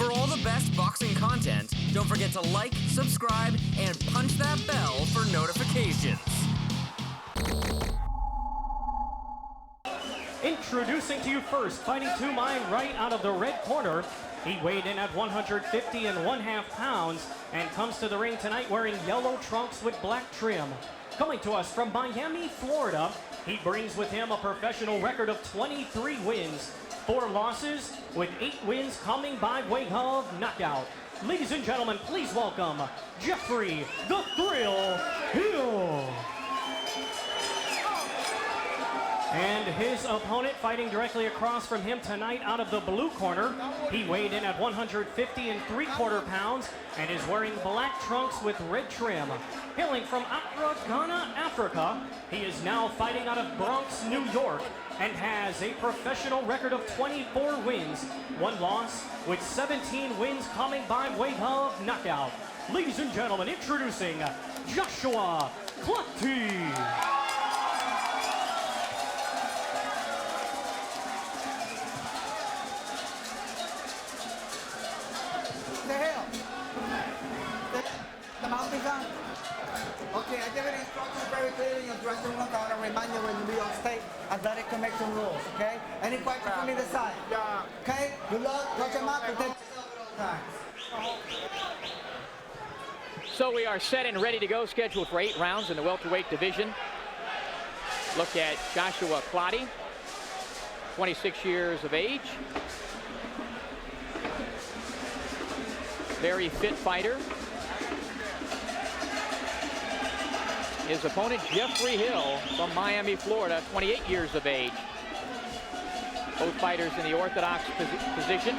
For all the best boxing content, don't forget to like, subscribe, and punch that bell for notifications. Introducing to you first, fighting to my right out of the red corner. He weighed in at 150½ pounds and comes to the ring tonight wearing yellow trunks with black trim. Coming to us from Miami, Florida, he brings with him a professional record of 23 wins, 4 losses, with 8 wins coming by way of knockout. Ladies and gentlemen, please welcome Jeffrey the Thrill Hill. And his opponent fighting directly across from him tonight out of the blue corner. He weighed in at 150¾ pounds and is wearing black trunks with red trim. Hailing from Accra, Ghana, Africa, he is now fighting out of Bronx, New York, and has a professional record of 24 wins, 1 loss, with 17 wins coming by way of knockout. Ladies and gentlemen, introducing Joshua Clottey. The mouth is on. Okay, I give it instructions very clearly in your dressing room. I want to remind you when New York State Athletic Commission rules, okay? Any questions from either side? Yeah. Okay, good luck, touch them up, and take yourself at all times. So we are set and ready to go, scheduled for 8 rounds in the welterweight division. Look at Joshua Clottey, 26 years of age. Very fit fighter. His opponent, Jeffrey Hill from Miami, Florida, 28 years of age. Both fighters in the orthodox position.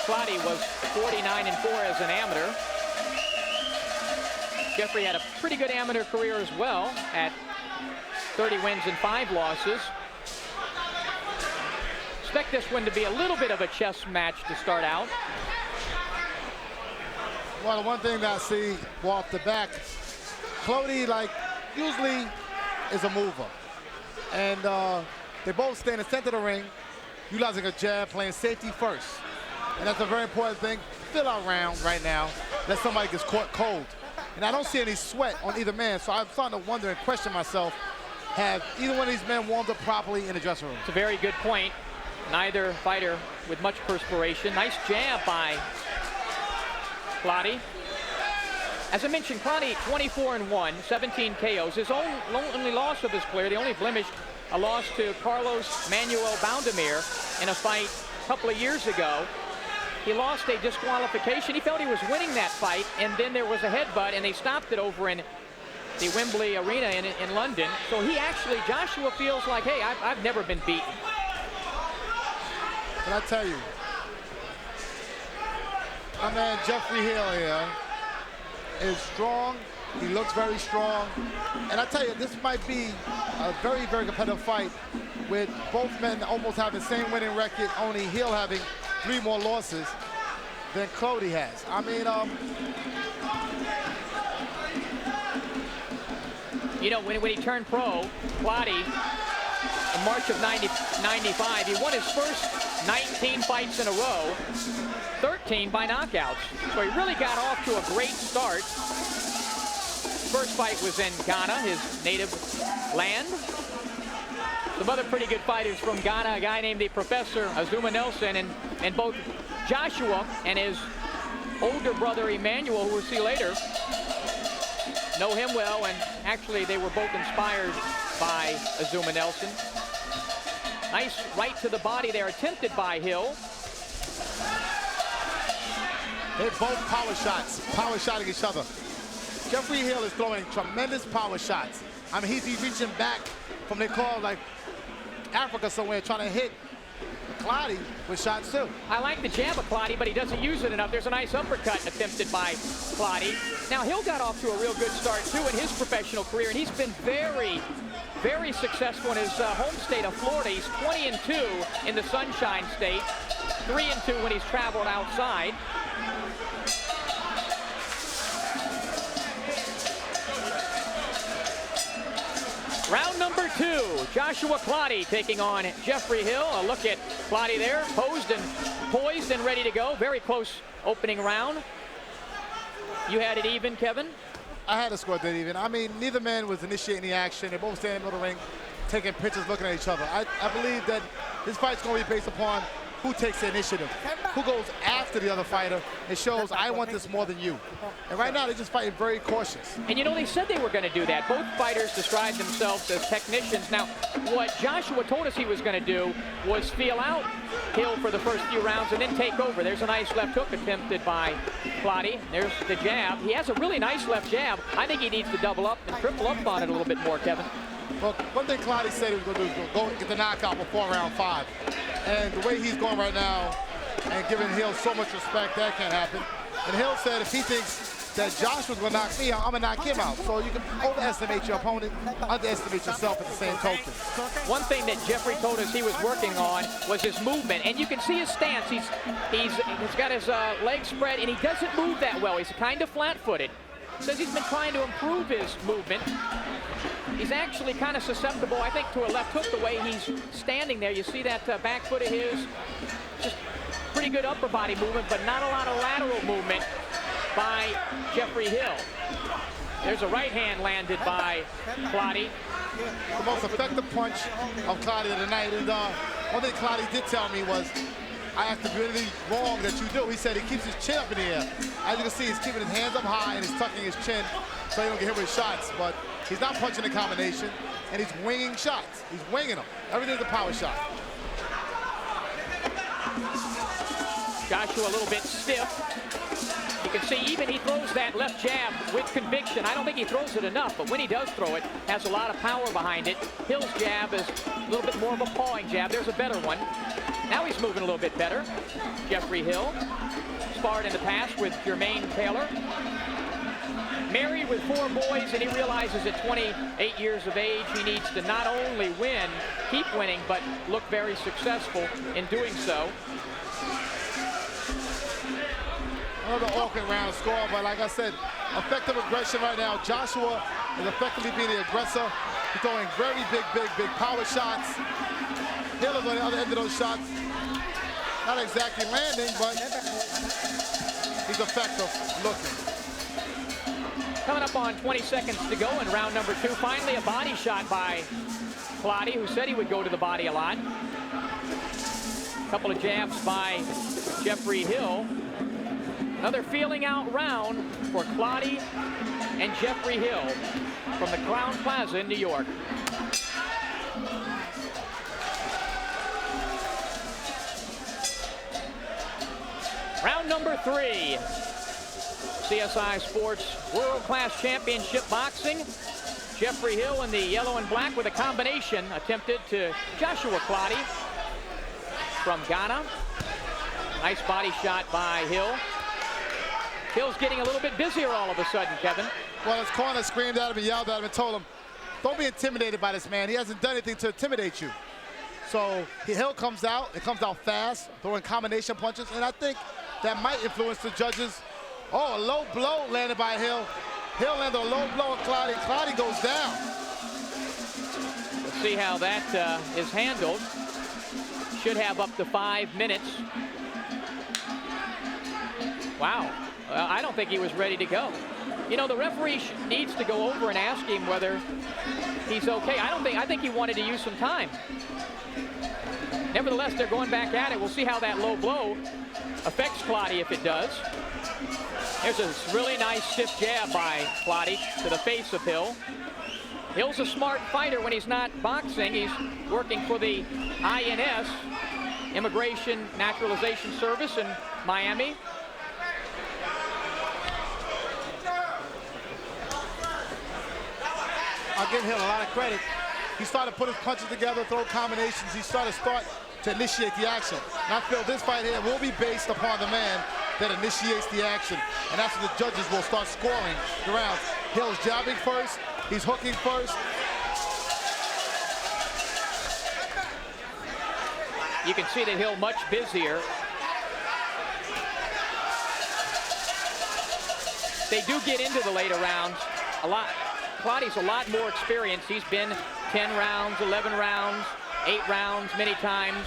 Clottey was 49-4 as an amateur. Jeffrey had a pretty good amateur career as well at 30 wins and 5 losses. Expect this one to be a little bit of a chess match to start out. Well, the one thing that I see off the back, Clottey, like, usually is a mover. And they both stay in the center of the ring, utilizing a jab, playing safety first. And that's a very important thing. Fill our round right now, that somebody gets caught cold. And I don't see any sweat on either man, so I'm starting to wonder and question myself, have either one of these men warmed up properly in the dressing room? It's a very good point. Neither fighter with much perspiration. Nice jab by Clottey. As I mentioned, Clottey 24-1, 17 KOs. His only loss of his career, the only blemish, a loss to Carlos Manuel Boundamir in a fight a couple of years ago. He lost a disqualification. He felt he was winning that fight, and then there was a headbutt, and they stopped it over in the Wembley Arena in London. So he actually, Joshua feels like, hey, I've never been beaten. But I tell you, my man Jeffrey Hill here is strong. He looks very strong. And I tell you, this might be a very, very competitive fight with both men almost having the same winning record, only Hill having 3 more losses than Clottey has. I mean, you know, when he turned pro, Clottey, in March of 95, he won his first 19 fights in a row, 13 by knockouts. So he really got off to a great start. First fight was in Ghana, his native land. Some other pretty good fighters from Ghana, a guy named the Professor Azuma Nelson, and both Joshua and his older brother Emmanuel, who we'll see later, know him well, and actually they were both inspired by Azuma Nelson. Nice right to the body there, attempted by Hill. they're both power shotting each other. Jeffrey Hill is throwing tremendous power shots. I mean, he's reaching back from, they call, like, Africa somewhere, trying to hit Clottey with shots too. I like the jab of Clottey, but he doesn't use it enough. There's a nice uppercut attempted by Clottey. Now, Hill got off to a real good start, too, in his professional career, and he's been very, very successful in his home state of Florida. He's 20-2 in the Sunshine State, 3-2 when he's traveled outside. Round number 2. 2, Joshua Clottey taking on Jeffrey Hill. A look at Clottey there, poised and ready to go. Very close opening round. You had it even, Kevin? I had to score that even. I mean, neither man was initiating the action. They both standing in the middle of the ring, taking pictures, looking at each other. I believe that this fight's going to be based upon who takes the initiative, who goes after the other fighter. It shows I want this more than you. And right now, they're just fighting very cautious. And you know, they said they were going to do that. Both fighters described themselves as technicians. Now, what Joshua told us he was going to do was feel out Hill for the first few rounds and then take over. There's a nice left hook attempted by Clottey. There's the jab. He has a really nice left jab. I think he needs to double up and triple up on it a little bit more, Kevin. Well, one thing Clottey said he was going to do is go get the knockout before round 5. And the way he's going right now and giving Hill so much respect, that can't happen. And Hill said if he thinks that Joshua's going to knock me out, I'm going to knock him out. So you can overestimate your opponent, underestimate yourself at the same token. One thing that Jeffrey told us he was working on was his movement. And you can see his stance. He's got his legs spread, and he doesn't move that well. He's kind of flat-footed. Says he's been trying to improve his movement. He's actually kind of susceptible, I think, to a left hook the way he's standing there. You see that back foot of his, just pretty good upper body movement, but not a lot of lateral movement by Jeffrey Hill. There's a right hand landed by Clottey. The most effective punch of Clottey of the night. And one thing Clottey did tell me was, I asked him anything wrong that you do. He said he keeps his chin up in the air. As you can see, he's keeping his hands up high and he's tucking his chin so he don't get hit with shots. But he's not punching the combination, and he's winging shots. He's winging them. Everything's a power shot. Joshua a little bit stiff. You can see even he throws that left jab with conviction. I don't think he throws it enough, but when he does throw it, has a lot of power behind it. Hill's jab is a little bit more of a pawing jab. There's a better one. Now he's moving a little bit better. Jeffrey Hill, sparred in the past with Jermaine Taylor. Married with 4 boys, and he realizes at 28 years of age, he needs to not only win, keep winning, but look very successful in doing so. Another awkward round score, but like I said, effective aggression right now. Joshua is effectively being the aggressor. He's throwing very big power shots. Hill is on the other end of those shots. Not exactly landing, but he's effective looking. Coming up on 20 seconds to go in round number 2. Finally, a body shot by Clottey, who said he would go to the body a lot. A couple of jabs by Jeffrey Hill. Another feeling out round for Clottey and Jeffrey Hill from the Crown Plaza in New York. Round number 3. CSI Sports World-Class Championship Boxing. Jeffrey Hill in the yellow and black with a combination attempted to Joshua Clottey from Ghana. Nice body shot by Hill. Hill's getting a little bit busier all of a sudden, Kevin. Well, his corner screamed at him and yelled at him and told him, don't be intimidated by this man. He hasn't done anything to intimidate you. So Hill comes out. It comes out fast, throwing combination punches, and I think that might influence the judges. Oh, a low blow landed by Hill. Hill landed a low blow on Clottey. Clottey goes down. Let's see how that is handled. Should have up to 5 minutes. Wow. I don't think he was ready to go. You know, the referee needs to go over and ask him whether he's okay. I think he wanted to use some time. Nevertheless, they're going back at it. We'll see how that low blow affects Clottey if it does. There's a really nice stiff jab by Clottey to the face of Hill. Hill's a smart fighter when he's not boxing. He's working for the INS, Immigration Naturalization Service in Miami. I'll give Hill a lot of credit. He started to put his punches together, throw combinations. He started to initiate the action. And I feel this fight here will be based upon the man that initiates the action. And that's when the judges will start scoring the rounds. Hill's jabbing first. He's hooking first. You can see that Hill much busier. They do get into the later rounds a lot. Clottey's a lot more experienced. He's been 10 rounds, 11 rounds, 8 rounds many times.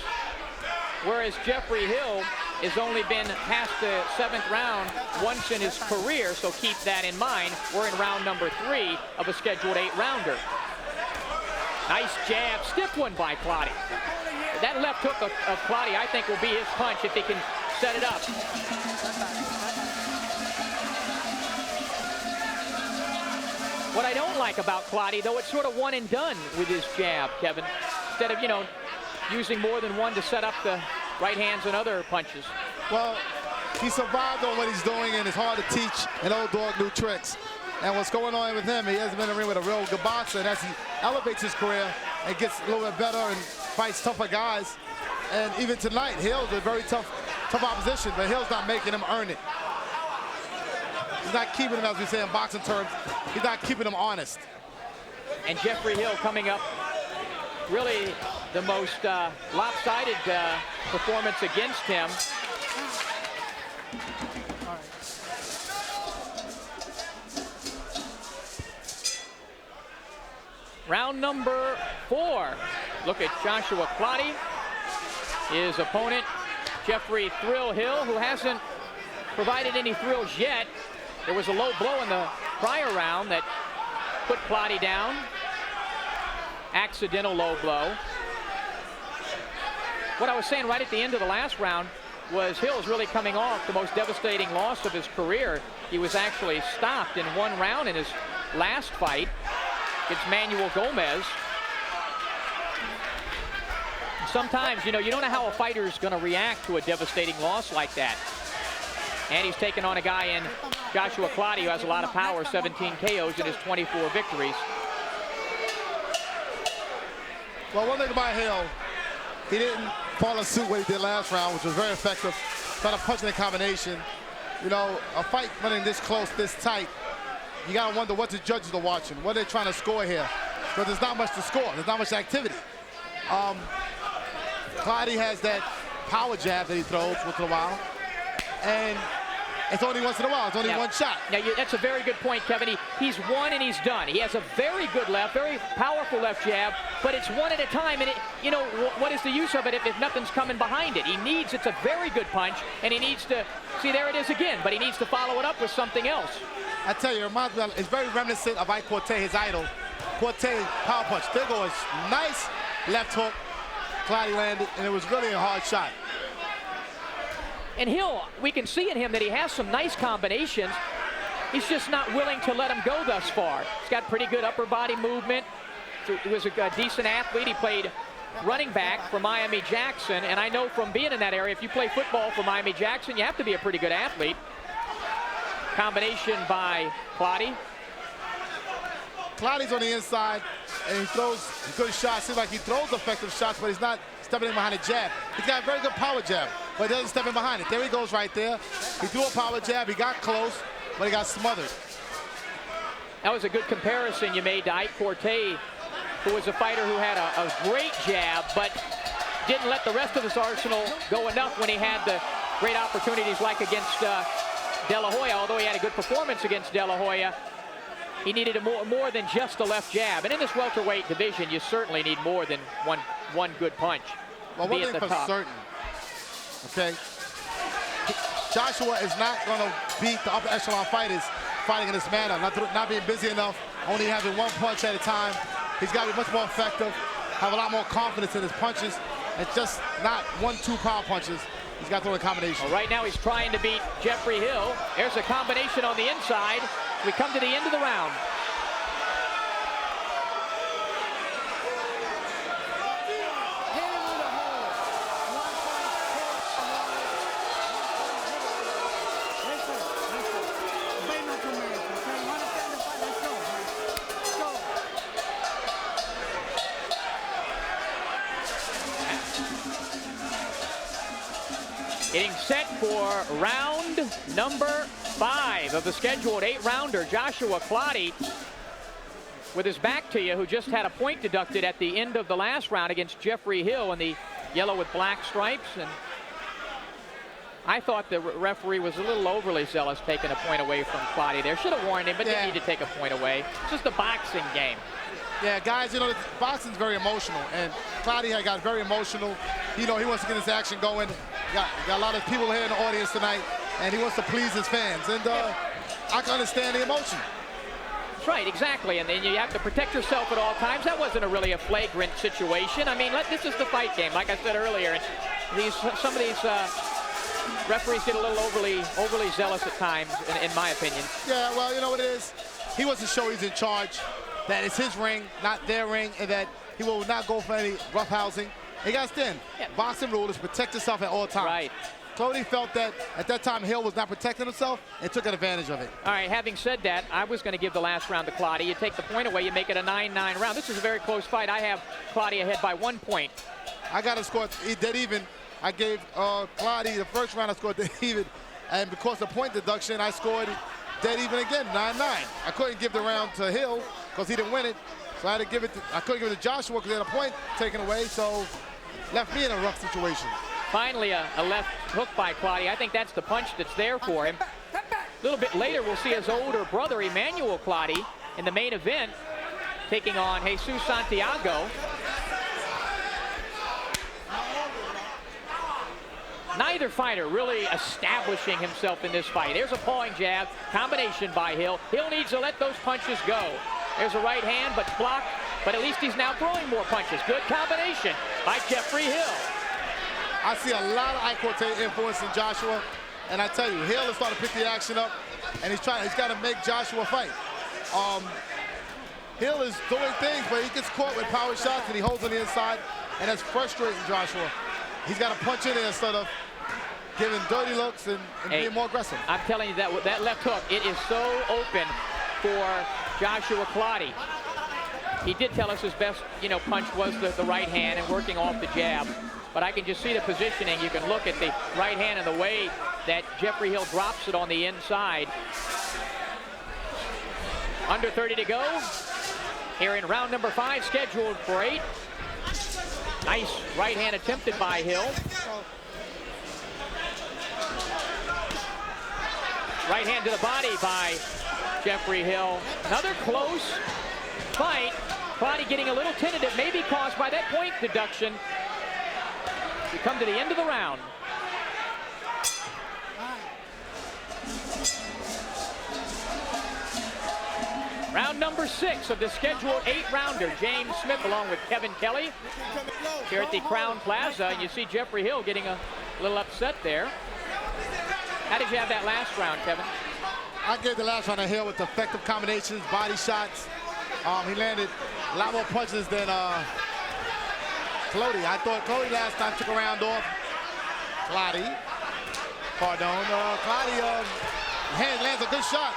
Whereas Jeffrey Hill has only been past the 7th round once in his career, so keep that in mind. We're in round number 3 of a scheduled 8-rounder. Nice jab, stiff one by Clottey. That left hook of Clottey, I think, will be his punch if he can set it up. What I don't like about Clottey, though, it's sort of one and done with his jab, Kevin. Instead of, you know, using more than one to set up the right hands and other punches. Well, he survived on what he's doing, and it's hard to teach an old dog new tricks. And what's going on with him, he hasn't been in the ring with a real good boxer, and as he elevates his career and gets a little bit better and fights tougher guys. And even tonight, Hill's a very tough opposition, but Hill's not making him earn it. He's not keeping him, as we say in boxing terms, he's not keeping him honest. And Jeffrey Hill coming up, really the most lopsided performance against him. Round number 4. Look at Joshua Clottey. His opponent, Jeffrey Thrill Hill, who hasn't provided any thrills yet. There was a low blow in the prior round that put Clottey down. Accidental low blow. What I was saying right at the end of the last round was Hill's really coming off the most devastating loss of his career. He was actually stopped in 1 round in his last fight against Manuel Gomez. Sometimes, you know, you don't know how a fighter is going to react to a devastating loss like that. And he's taken on a guy in Joshua Clottey who has a lot of power, 17 KOs in his 24 victories. Well, one thing about Hill, he didn't follow suit what he did last round, which was very effective. Trying to punch in a combination. You know, a fight running this close, this tight, you got to wonder what the judges are watching, what they're trying to score here. Because there's not much to score. There's not much activity. Clottey has that power jab that he throws once in a while. And it's only once in a while. It's only one shot. Now, that's a very good point, Kevin. He's won and he's done. He has a very good left, very powerful left jab, but it's one at a time. And, you know, what is the use of it if nothing's coming behind it? It's a very good punch, and he needs to, see, there it is again, but he needs to follow it up with something else. I tell you, it reminds me, it's very reminiscent of Ike Cortez, his idol. Cortez power punch. There goes nice left hook. Clottey landed, and it was really a hard shot. And Hill, we can see in him that he has some nice combinations. He's just not willing to let him go thus far. He's got pretty good upper body movement. He was a decent athlete. He played running back for Miami Jackson, and I know from being in that area, if you play football for Miami Jackson, you have to be a pretty good athlete. Combination by Clottey. Clottey's on the inside, and he throws good shots. Seems like he throws effective shots, but he's not stepping in behind a jab. He's got a very good power jab, but he doesn't step in behind it. There he goes right there. He threw a power jab. He got close, but he got smothered. That was a good comparison you made to Ike Cortez, who was a fighter who had a great jab, but didn't let the rest of his arsenal go enough when he had the great opportunities like against De La Hoya. Although he had a good performance against De La Hoya, he needed more than just a left jab. And in this welterweight division, you certainly need more than one good punch. Well, one thing for certain, okay, Joshua is not going to beat the upper echelon fighters fighting in this manner, not being busy enough, only having one punch at a time. He's got to be much more effective, have a lot more confidence in his punches, and just not 1-2 power punches. He's got to throw a combination. Well, right now he's trying to beat Jeffrey Hill. There's a combination on the inside. We come to the end of the round. Getting set for round number 5 of the scheduled 8-rounder. Joshua Clottey with his back to you, who just had a point deducted at the end of the last round against Jeffrey Hill in the yellow with black stripes. And I thought the referee was a little overly zealous taking a point away from Clottey there. Should have warned him, but didn't need to take a point away. It's just a boxing game. Yeah, guys, you know, boxing's very emotional, and Clottey had got very emotional. You know, he wants to get his action going. Got a lot of people here in the audience tonight, and he wants to please his fans. And I can understand the emotion. That's right, exactly. And then you have to protect yourself at all times. That wasn't really a flagrant situation. I mean, this is the fight game, like I said earlier. And some of these referees get a little overly zealous at times, in my opinion. Yeah, well, you know what it is? He wants to show he's in charge, that it's his ring, not their ring, and that he will not go for any roughhousing. He got to stand. Yeah. Boxing rule is protect yourself at all times. Right. Clottey felt that at that time Hill was not protecting himself and took advantage of it. All right, having said that, I was going to give the last round to Clottey. You take the point away, you make it a 9-9 round. This is a very close fight. I have Clottey ahead by 1 point. I got to score dead even. I gave Clottey the first round, I scored dead even. And because of point deduction, I scored dead even again, 9-9. I couldn't give the round to Hill because he didn't win it. So I had to give it I couldn't give it to Joshua because he had a point taken away. So left me in a rough situation. Finally, a left hook by Clottey. I think that's the punch that's there for him. A little bit later, we'll see his older brother, Miguel Cotto, in the main event, taking on Jesus Santiago. Neither fighter really establishing himself in this fight. There's a pawing jab, combination by Hill. Hill needs to let those punches go. There's a right hand, but blocked. But at least he's now throwing more punches. Good combination by Jeffrey Hill. I see a lot of Cotto influence in Joshua, and I tell you, Hill is starting to pick the action up, and he's got to make Joshua fight. Hill is doing things, but he gets caught with power shots, and he holds on the inside, and that's frustrating Joshua. He's got to punch in there instead of giving dirty looks and being more aggressive. I'm telling you, that left hook, it is so open for Joshua Clottey. He did tell us his best, punch was the right hand and working off the jab. But I can just see the positioning. You can look at the right hand and the way that Jeffrey Hill drops it on the inside. Under 30 to go. Here in round number 5, scheduled for 8. Nice right hand attempted by Hill. Right hand to the body by Jeffrey Hill. Another close fight. Clottey getting a little tentative, maybe caused by that point deduction. We come to the end of the round. Round number 6 of the scheduled 8-rounder. James Smith along with Kevin Kelly here at the Crown Plaza. And you see Jeffrey Hill getting a little upset there. How did you have that last round, Kevin? I gave the last round to Hill with effective combinations, body shots. He landed a lot more punches than Clottey. I thought Clottey last time took a round off. Clottey lands a good shot.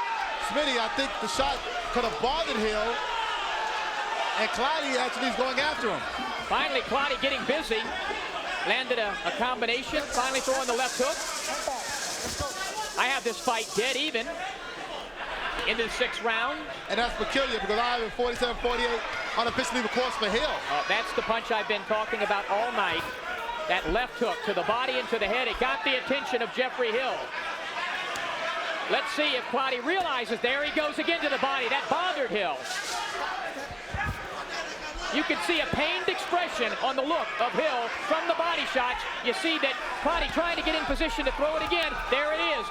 Smitty, I think the shot could have bothered Hill, and Clottey actually is going after him. Finally, Clottey getting busy. Landed a combination, finally throwing the left hook. I have this fight dead even into the 6th round. And that's peculiar because I have it 47-48 unofficially, of course, for Hill. That's the punch I've been talking about all night. That left hook to the body and to the head. It got the attention of Jeffrey Hill. Let's see if Clottey realizes. There he goes again to the body. That bothered Hill. You can see a pained expression on the look of Hill from the body shots. You see that Clottey trying to get in position to throw it again. There it is.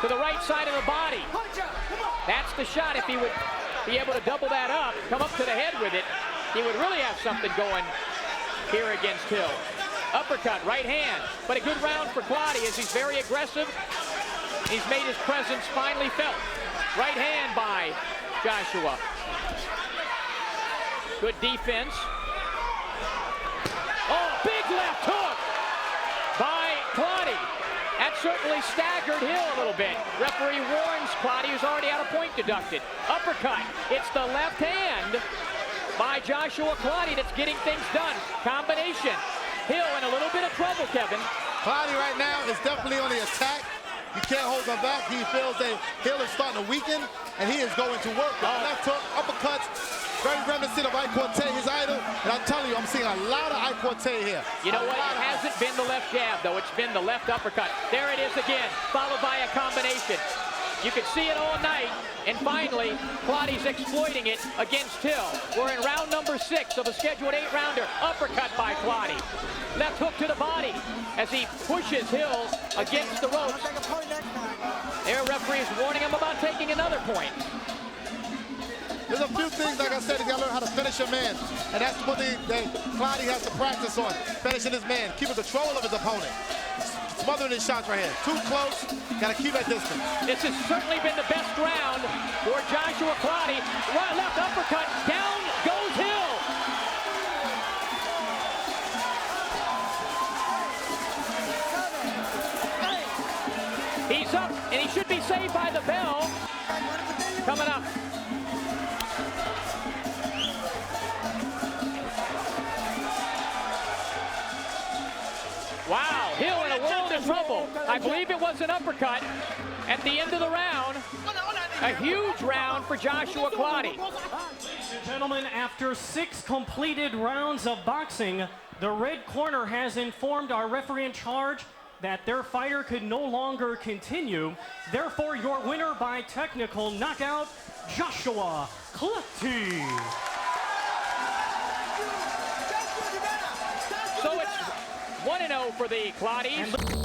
To the right side of the body. That's the shot. If he would be able to double that up, come up to the head with it, he would really have something going here against Hill. Uppercut, right hand. But a good round for Clottey as he's very aggressive. He's made his presence finally felt. Right hand by Joshua. Good defense. Oh, big left hook by Clottey. That certainly staggered Hill a little bit. Referee warns Clottey, who's already had a point deducted. Uppercut. It's the left hand by Joshua Clottey that's getting things done. Combination. Hill in a little bit of trouble, Kevin. Clottey right now is definitely on the attack. You can't hold him back. He feels that Hill is starting to weaken, and he is going to work. Left hook, uppercuts, very reminiscent of Cotto, his idol. And I'm telling you, I'm seeing a lot of Cotto here. You know what? It hasn't been the left jab, though. It's been the left uppercut. There it is again, followed by a combination. You could see it all night, and finally, Clottey's exploiting it against Hill. We're in round number 6 of a scheduled 8-rounder. Uppercut by Clottey. Left hook to the body as he pushes Hill against the ropes. I'll take a point next time. Their referee is warning him about taking another point. There's a few things, like I said, you gotta learn how to finish a man. And that's what Clottey has to practice on, finishing his man, keeping control of his opponent. Smothering his shots right here. Too close, gotta keep at distance. This has certainly been the best round for Joshua Clottey. Right, left uppercut, down goes Hill. He's up, and he should be saved by the bell. Coming up. Wow, Hill in a world of trouble. I believe it was an uppercut at the end of the round. A huge round for Joshua Clottey. Ladies and gentlemen, after 6 completed rounds of boxing, the red corner has informed our referee in charge that their fighter could no longer continue. Therefore, your winner by technical knockout, Joshua Clottey. So it's 1-0 for the Clotteys.